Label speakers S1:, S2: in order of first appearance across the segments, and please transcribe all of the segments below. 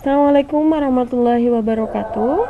S1: Assalamualaikum warahmatullahi wabarakatuh.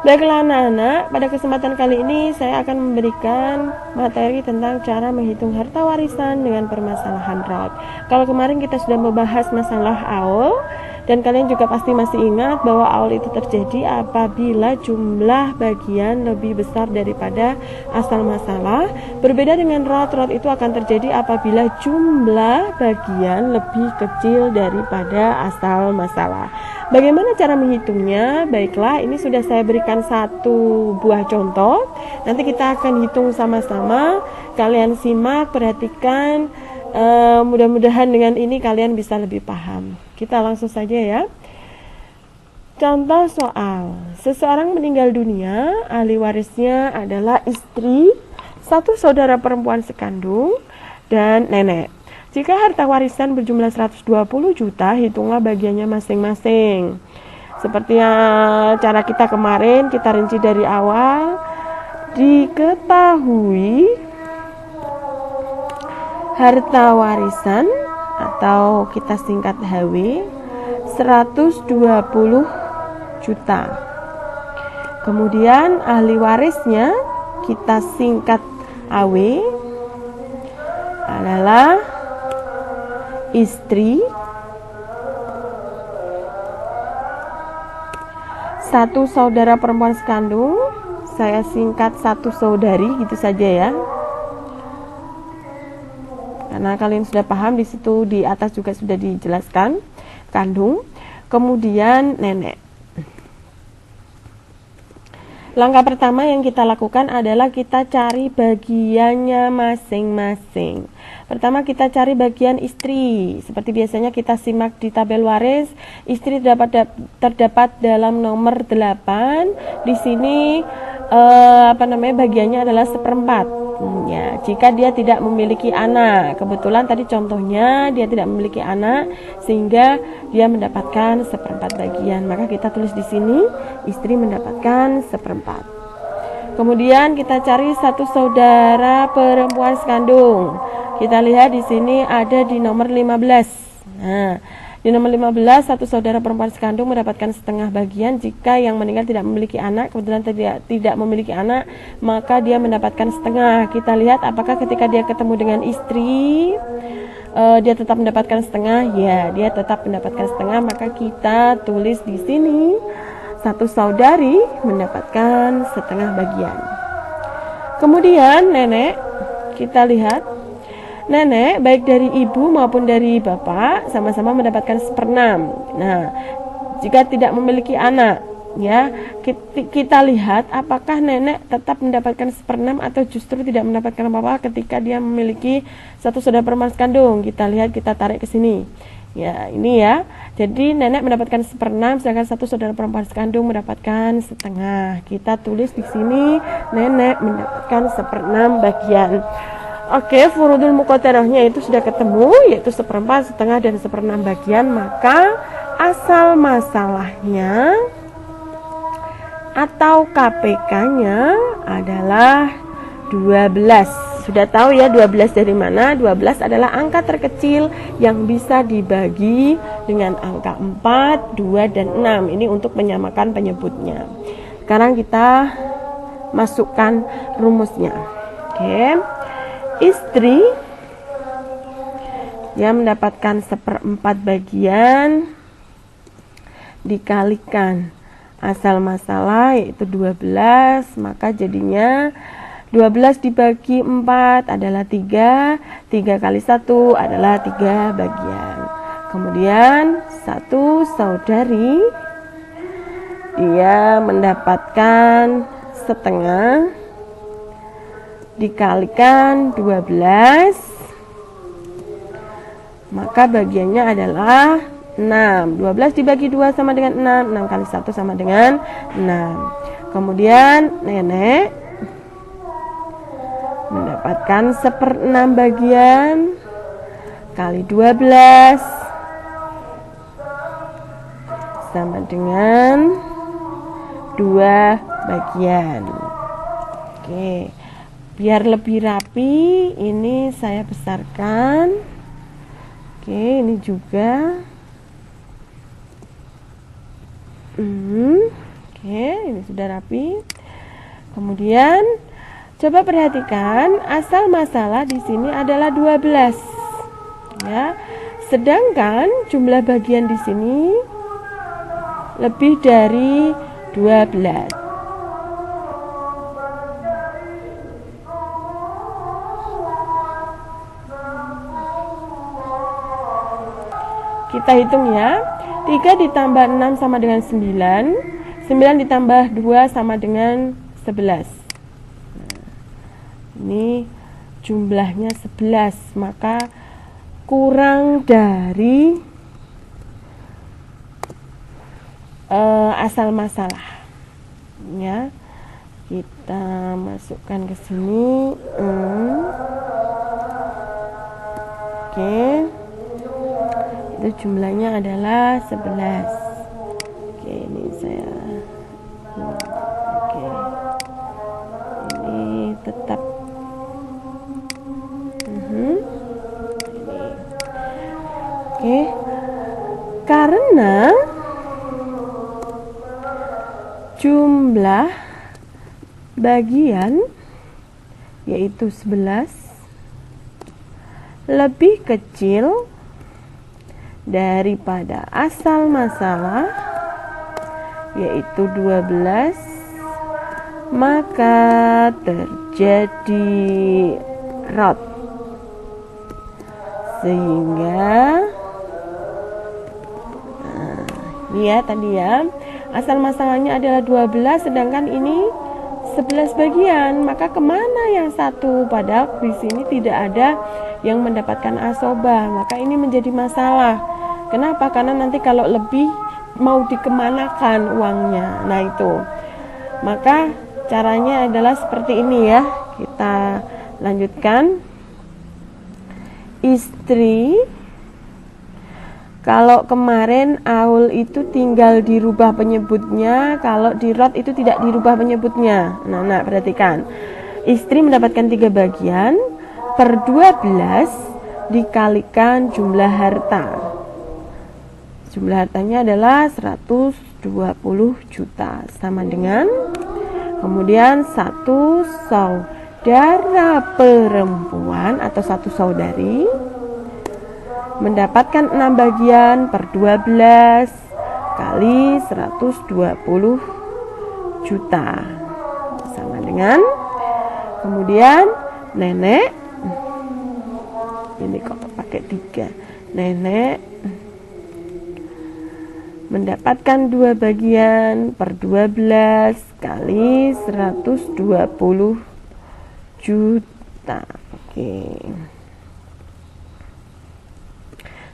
S1: Baiklah anak-anak, pada kesempatan kali ini saya akan memberikan materi tentang cara menghitung harta warisan dengan permasalahan ROT. Kalau kemarin kita sudah membahas masalah AUL, dan kalian juga pasti masih ingat bahwa AUL itu terjadi apabila jumlah bagian lebih besar daripada asal masalah. Berbeda dengan ROT, ROT itu akan terjadi apabila jumlah bagian lebih kecil daripada asal masalah. Bagaimana cara menghitungnya? Baiklah, ini sudah saya berikan satu buah contoh. Nanti kita akan hitung sama-sama. Kalian simak, perhatikan. Mudah-mudahan dengan ini kalian bisa lebih paham. Kita langsung saja ya. Contoh soal. Seseorang meninggal dunia, ahli warisnya adalah istri, satu saudara perempuan sekandung, dan nenek. Jika harta warisan berjumlah 120 juta, hitunglah bagiannya masing-masing. Seperti cara kita kemarin, kita rinci dari awal. Diketahui harta warisan atau kita singkat HW 120 juta. Kemudian ahli warisnya kita singkat AW adalah istri, satu saudara perempuan sekandung, saya singkat satu saudari, gitu saja ya. Karena kalian sudah paham, di situ di atas juga sudah dijelaskan kandung, kemudian nenek. Langkah pertama yang kita lakukan adalah kita cari bagiannya masing-masing. Pertama kita cari bagian istri. Seperti biasanya kita simak di tabel waris, istri terdapat dalam nomor 8. Di sini bagiannya adalah 1/4. Ya, jika dia tidak memiliki anak, kebetulan tadi contohnya dia tidak memiliki anak sehingga dia mendapatkan 1/4 bagian, maka kita tulis di sini istri mendapatkan 1/4. Kemudian kita cari satu saudara perempuan sekandung. Kita lihat di sini ada di nomor 15. Nah, di nomor 15 satu saudara perempuan sekandung mendapatkan setengah bagian. Jika yang meninggal tidak memiliki anak, kebetulan tidak memiliki anak, maka dia mendapatkan setengah. Kita lihat apakah ketika dia ketemu dengan istri dia tetap mendapatkan setengah. Ya, dia tetap mendapatkan setengah, maka kita tulis di sini satu saudari mendapatkan setengah bagian. Kemudian nenek, kita lihat nenek baik dari ibu maupun dari bapak sama-sama mendapatkan 1/6. Nah, jika tidak memiliki anak, ya kita lihat apakah nenek tetap mendapatkan 1/6 atau justru tidak mendapatkan apa-apa ketika dia memiliki satu saudara perempuan sekandung. Kita lihat, kita tarik ke sini. Ya, ini ya. Jadi nenek mendapatkan 1/6, sedangkan satu saudara perempuan sekandung mendapatkan setengah. Kita tulis di sini nenek mendapatkan 1/6 bagian. Oke, furudul muqaddarahnya itu sudah ketemu, yaitu 1/4, setengah, dan 1/6 bagian. Maka asal masalahnya atau KPK-nya adalah 12. Sudah tahu ya 12 dari mana? 12 adalah angka terkecil yang bisa dibagi dengan angka 4, 2, dan 6. Ini untuk menyamakan penyebutnya. Sekarang kita masukkan rumusnya. Oke. Istri dia mendapatkan 1/4 bagian dikalikan asal masalah yaitu 12, maka jadinya 12 dibagi 4 adalah 3, 3 kali 1 adalah 3 bagian. Kemudian satu saudari dia mendapatkan setengah dikalikan 12, maka bagiannya adalah 6. 12 dibagi 2 sama dengan 6, 6 kali 1 sama dengan 6. Kemudian nenek mendapatkan 1/6 bagian kali 12 sama dengan 2 bagian. Oke. Biar lebih rapi, ini saya besarkan. Oke, ini juga. Oke, ini sudah rapi. Kemudian coba perhatikan asal masalah di sini adalah 12. Ya. Sedangkan jumlah bagian di sini lebih dari 12. Kita hitung ya. 3 ditambah 6 sama dengan 9. 9 ditambah 2 sama dengan 11. Ini jumlahnya 11, maka kurang dari asal masalah. Ya. Kita masukkan ke sini. Oke. Itu jumlahnya adalah 11. Oke, ini saya oke. Ini tetap ini. Oke. Karena jumlah bagian yaitu 11 lebih kecil daripada asal masalah yaitu 12, maka terjadi rot. Sehingga ini ya tadi ya, asal masalahnya adalah 12 sedangkan ini 11 bagian, maka kemana yang satu? Padahal di sini tidak ada yang mendapatkan asobah, maka ini menjadi masalah. Kenapa? Karena nanti kalau lebih mau dikemanakan uangnya. Nah itu, maka caranya adalah seperti ini ya. Kita lanjutkan. Istri, kalau kemarin Aul itu tinggal dirubah penyebutnya, kalau di rot itu tidak dirubah penyebutnya. Nah, perhatikan. Istri mendapatkan 3 bagian per 12 dikalikan jumlah harta. Jumlah hartanya adalah 120 juta sama dengan kemudian satu saudara perempuan atau satu saudari mendapatkan 6 bagian per 12 kali 120 juta sama dengan kemudian nenek, ini kok pakai 3, nenek mendapatkan 2 bagian per 12 kali 120 juta. Oke.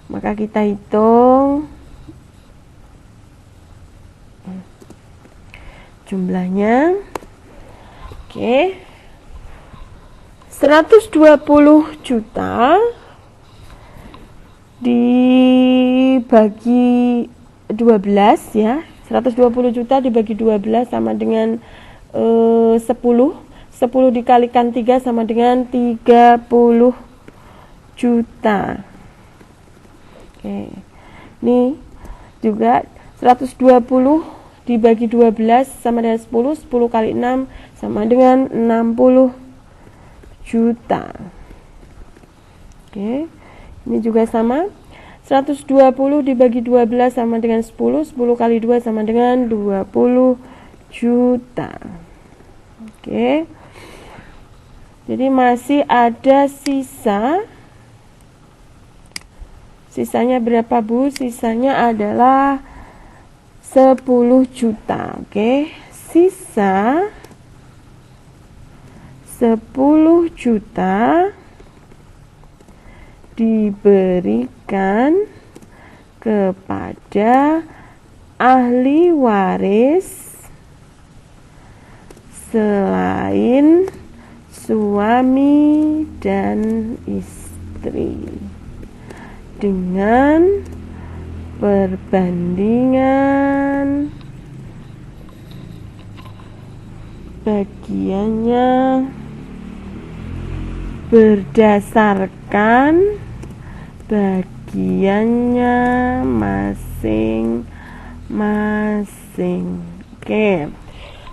S1: Maka kita hitung jumlahnya. Oke. 120 juta dibagi 12 ya, 120 juta dibagi 12 sama dengan 10 dikalikan 3 sama dengan 30 juta. Oke. Ini juga 120 dibagi 12 sama dengan 10 kali 6 sama dengan 60 juta. Oke. Ini juga sama. 120 dibagi 12 sama dengan 10 kali 2 sama dengan 20 juta. Oke. Jadi masih ada sisa. Sisanya berapa, Bu? Sisanya adalah 10 juta. Oke. Sisa 10 juta diberikan kepada ahli waris selain suami dan istri dengan perbandingan bagiannya berdasarkan bagiannya masing-masing. masing. Oke.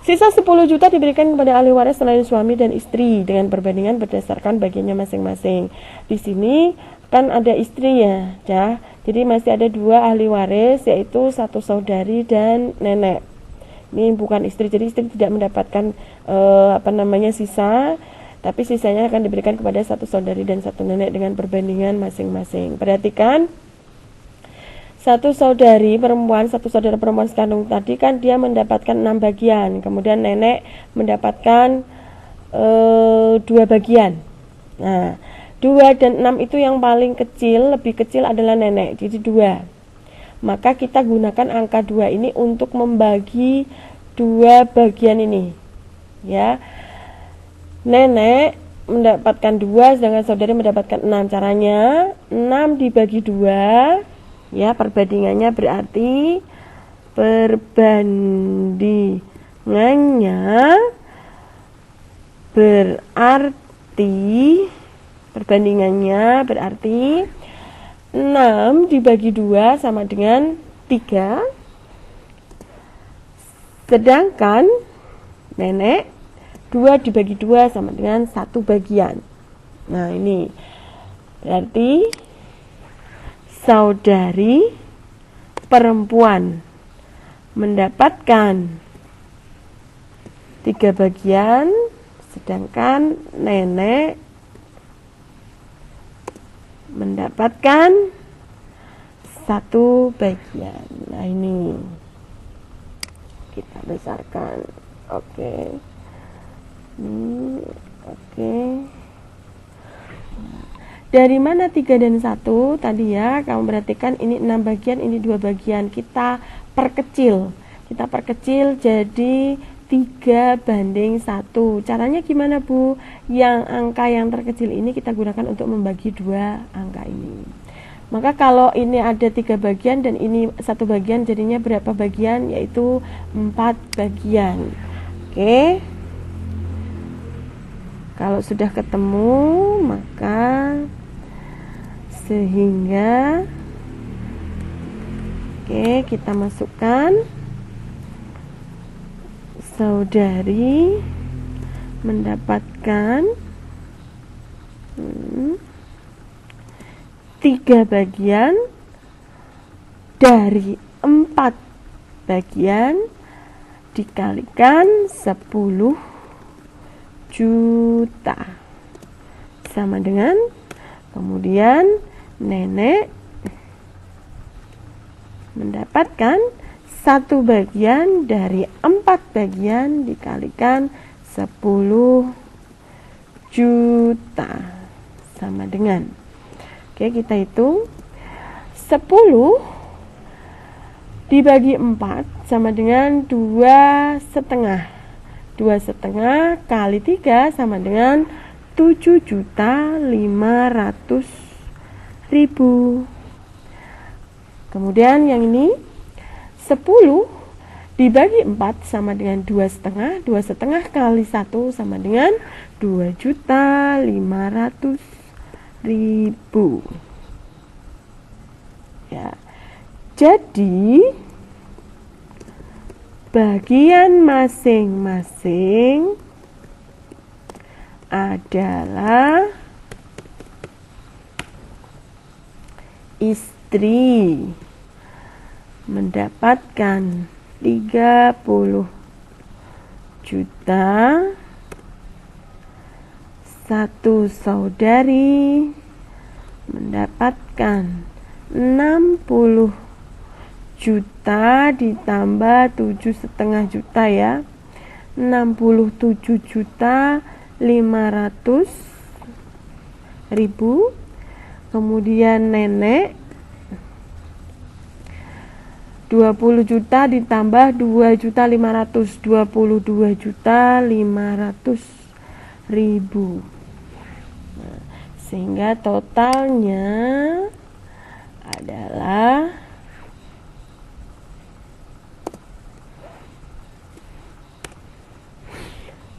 S1: Sisa 10 juta diberikan kepada ahli waris selain suami dan istri dengan perbandingan berdasarkan bagiannya masing-masing. Di sini kan ada istri ya, jadi masih ada 2 ahli waris, yaitu 1 saudari dan nenek. Ini bukan istri, jadi istri tidak mendapatkan sisa, tapi sisanya akan diberikan kepada 1 saudari dan 1 nenek dengan perbandingan masing-masing. Perhatikan, 1 saudara perempuan sekandung tadi kan dia mendapatkan 6 bagian, kemudian nenek mendapatkan 2 bagian. Nah, 2 dan 6 itu yang paling kecil, lebih kecil adalah nenek, jadi 2. Maka kita gunakan angka 2 ini untuk membagi 2 bagian ini, ya. Nenek mendapatkan 2, sedangkan saudari mendapatkan 6. Caranya 6 dibagi 2, ya, perbandingannya berarti perbandingannya berarti 6 dibagi 2 sama dengan 3, sedangkan nenek 2 dibagi 2 sama dengan 1 bagian. Nah, ini berarti saudari perempuan mendapatkan 3 bagian, sedangkan nenek mendapatkan 1 bagian. Nah, ini kita besarkan. Oke. Dari mana 3 dan 1 tadi ya? Kamu perhatikan ini 6 bagian, ini 2 bagian. Kita perkecil jadi 3:1. Caranya gimana, Bu? Yang angka yang terkecil ini kita gunakan untuk membagi 2 angka ini. Maka kalau ini ada 3 bagian dan ini 1 bagian, jadinya berapa bagian? Yaitu 4 bagian. Oke. Kalau sudah ketemu, maka sehingga kita masukkan saudari mendapatkan 3 bagian dari 4 bagian dikalikan 10 juta sama dengan, kemudian nenek mendapatkan 1 bagian dari 4 bagian dikalikan 10 juta sama dengan, kita hitung 10 dibagi 4 sama dengan 2,5. 2,5 kali 3 sama dengan 7.500.000. Kemudian yang ini 10 dibagi 4 sama dengan 2,5. 2,5 kali 1 sama dengan 2.500.000. Ya. Jadi bagian masing-masing adalah istri mendapatkan 30 juta, 1 saudari mendapatkan 60 juta ditambah 7,5 juta ya, 67.500.000. Kemudian nenek 20 juta ditambah 2.500.000, 22.500.000. Nah, sehingga totalnya adalah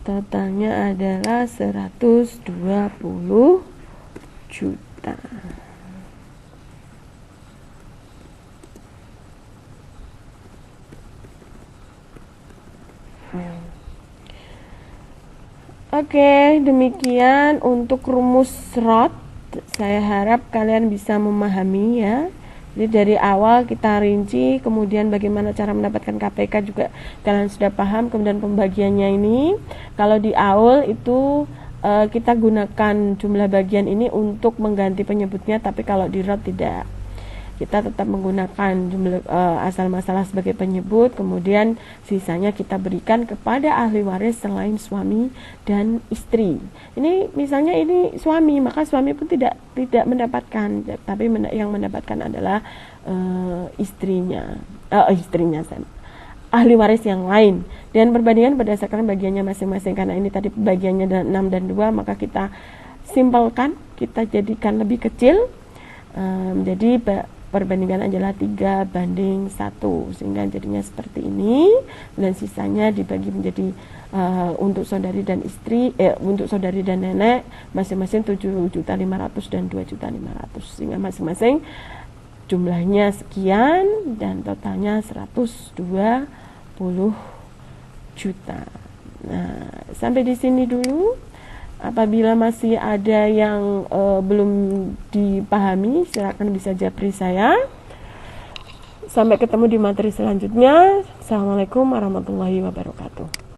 S1: totalnya adalah 120 juta. Oke, demikian untuk rumus ROT. Saya harap kalian bisa memahami ya. Jadi dari awal kita rinci, kemudian bagaimana cara mendapatkan KPK juga kalian sudah paham. Kemudian pembagiannya ini, kalau di AUL itu kita gunakan jumlah bagian ini untuk mengganti penyebutnya, tapi kalau di ROT tidak. Kita tetap menggunakan jumlah asal masalah sebagai penyebut, kemudian sisanya kita berikan kepada ahli waris selain suami dan istri. Ini misalnya ini suami, maka suami pun tidak mendapatkan, tapi yang mendapatkan adalah istrinya, ahli waris yang lain. Dan perbandingan berdasarkan bagiannya masing-masing, karena ini tadi bagiannya 6 dan 2, maka kita simpelkan, kita jadikan lebih kecil. Jadi perbandingan adalah 3:1, sehingga jadinya seperti ini, dan sisanya dibagi menjadi untuk saudari dan istri, untuk saudari dan nenek masing-masing 7.500.000 dan 2.500.000, sehingga masing-masing jumlahnya sekian dan totalnya 120 juta. Nah, sampai di sini dulu. Apabila masih ada yang belum dipahami, silakan bisa japri saya. Sampai ketemu di materi selanjutnya. Assalamualaikum warahmatullahi wabarakatuh.